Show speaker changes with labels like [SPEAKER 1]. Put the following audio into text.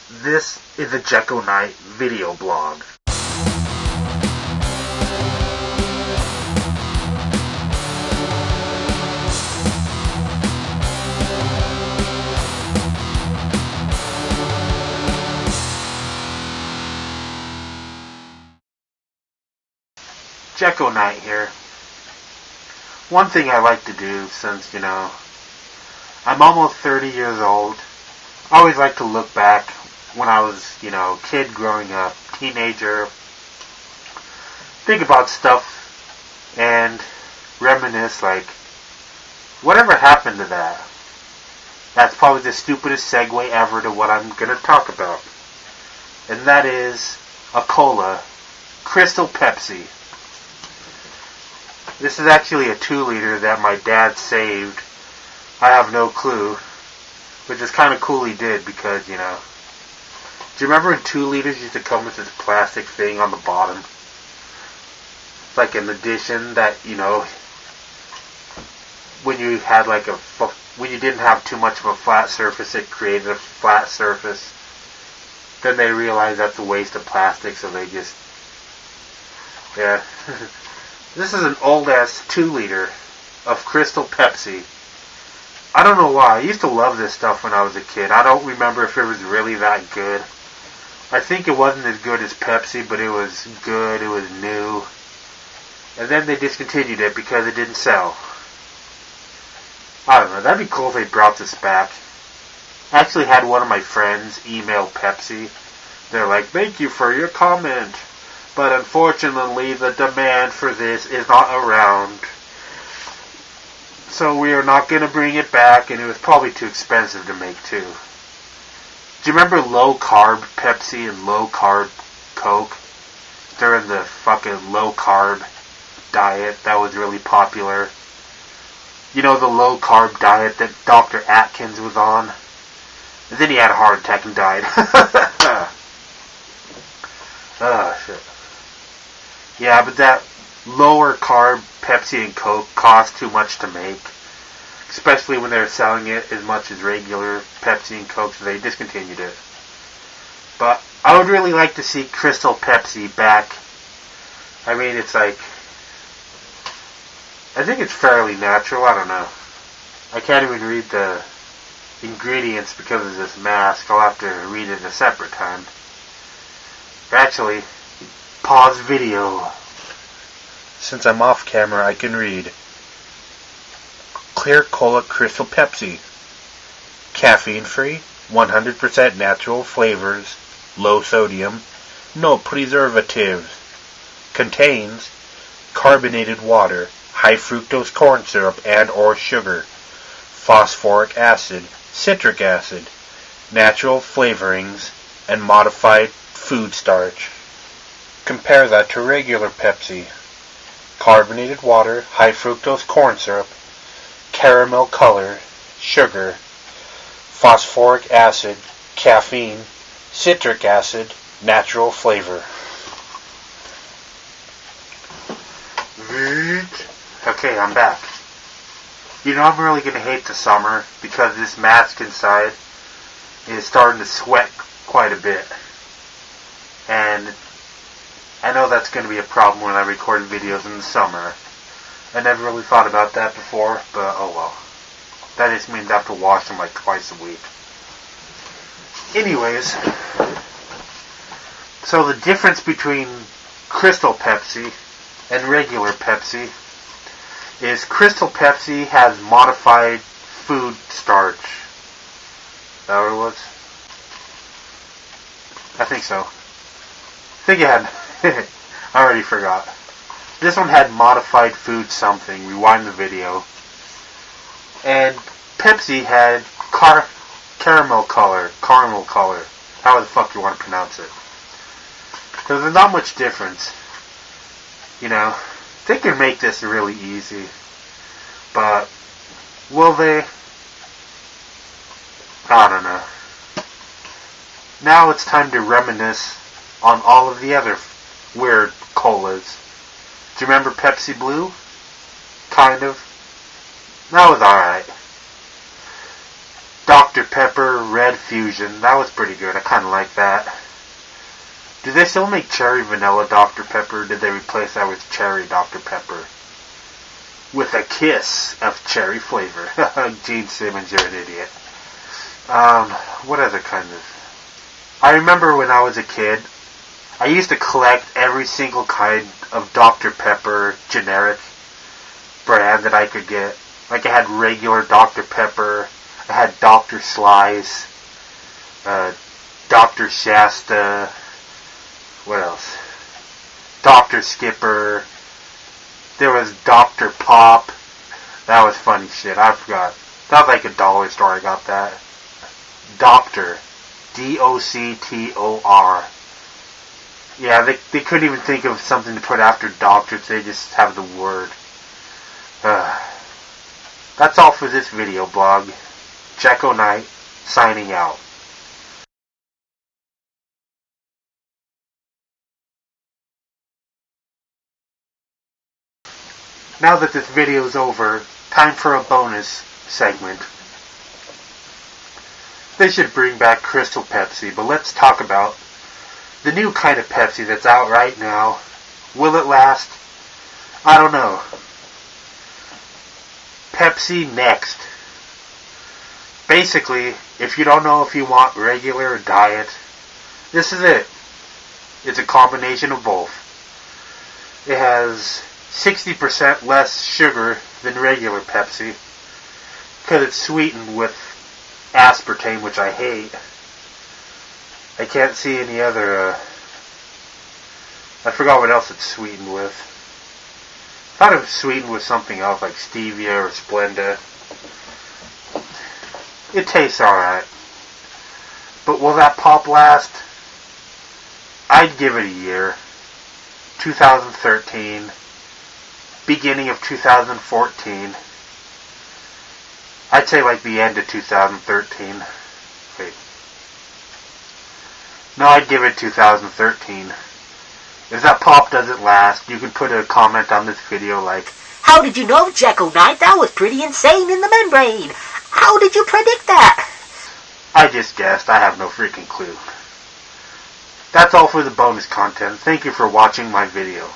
[SPEAKER 1] This is a Jekko Knight video blog. Jekko Knight here. One thing I like to do since, I'm almost 30 years old, I always like to look back when I was, kid growing up, teenager, think about stuff and reminisce, like, whatever happened to that? That's probably the stupidest segue ever to what I'm going to talk about. And that is a cola, Crystal Pepsi. This is actually a 2-liter that my dad saved. I have no clue. Which is kind of cool he did because, do you remember when 2 liters used to come with this plastic thing on the bottom? It's like an addition that, when you had when you didn't have too much of a flat surface, it created a flat surface. Then they realized that's a waste of plastic, so they just, yeah. This is an old-ass 2-liter of Crystal Pepsi. I don't know why. I used to love this stuff when I was a kid. I don't remember if it was really that good. I think it wasn't as good as Pepsi, but it was good. It was new. And then they discontinued it because it didn't sell. I don't know. That'd be cool if they brought this back. I actually had one of my friends email Pepsi. They're like, "Thank you for your comment, but unfortunately the demand for this is not around. So we are not going to bring it back," and it was probably too expensive to make too. Do you remember low-carb Pepsi and low-carb Coke? During the fucking low-carb diet that was really popular. The low-carb diet that Dr. Atkins was on? And then he had a heart attack and died. Oh, shit. Yeah, but that lower-carb Pepsi and Coke cost too much to make. Especially when they were selling it as much as regular Pepsi and Coke, so they discontinued it. But I would really like to see Crystal Pepsi back. I mean, it's like, I think it's fairly natural, I don't know. I can't even read the ingredients because of this mask. I'll have to read it a separate time. Actually, pause video. Since I'm off camera, I can read. Clear Cola Crystal Pepsi. Caffeine-free, 100% natural flavors, low sodium, no preservatives. Contains carbonated water, high fructose corn syrup and or sugar, phosphoric acid, citric acid, natural flavorings, and modified food starch. Compare that to regular Pepsi. Carbonated water, high fructose corn syrup, caramel color, sugar, phosphoric acid, caffeine, citric acid, natural flavor. Okay, I'm back. I'm really going to hate the summer because this mask inside is starting to sweat quite a bit. And I know that's going to be a problem when I record videos in the summer. I never really thought about that before, but oh well. That just means I have to wash them like twice a week. Anyways, so the difference between Crystal Pepsi and regular Pepsi is Crystal Pepsi has modified food starch. Is that what it was? I think so. I think it had... I already forgot. This one had modified food something. Rewind the video. And Pepsi had caramel color. How the fuck you want to pronounce it? Because there's not much difference. They can make this really easy. But will they? I don't know. Now it's time to reminisce on all of the other weird colas. Do you remember Pepsi Blue? Kind of. That was alright. Dr. Pepper Red Fusion. That was pretty good. I kind of like that. Do they still make cherry vanilla Dr. Pepper? Or did they replace that with cherry Dr. Pepper? With a kiss of cherry flavor. Gene Simmons, you're an idiot. What other kind of... I remember when I was a kid, I used to collect every single kind of Dr. Pepper generic brand that I could get. Like I had regular Dr. Pepper, I had Dr. Slice, Dr. Shasta, what else? Dr. Skipper, there was Dr. Pop. That was funny shit, I forgot. That was like a dollar store I got that. Doctor. D-O-C-T-O-R. Yeah, they couldn't even think of something to put after doctor, so they just have the word. That's all for this video blog. Jacko Knight, signing out. Now that this video is over, time for a bonus segment. They should bring back Crystal Pepsi, but let's talk about the new kind of Pepsi that's out right now. Will it last? I don't know. Pepsi Next. Basically, if you don't know if you want regular or diet, this is it. It's a combination of both. It has 60% less sugar than regular Pepsi because it's sweetened with aspartame, which I hate. I can't see any other, I forgot what else it's sweetened with. I thought it was sweetened with something else like stevia or Splenda. It tastes alright. But will that pop last? I'd give it a year. 2013. Beginning of 2014. I'd say like the end of 2013. Wait. No, I'd give it 2013. If that pop doesn't last, you can put a comment on this video like,
[SPEAKER 2] "How did you know, Jacko Knight? That was pretty insane in the membrane. How did you predict that?"
[SPEAKER 1] I just guessed. I have no freaking clue. That's all for the bonus content. Thank you for watching my video.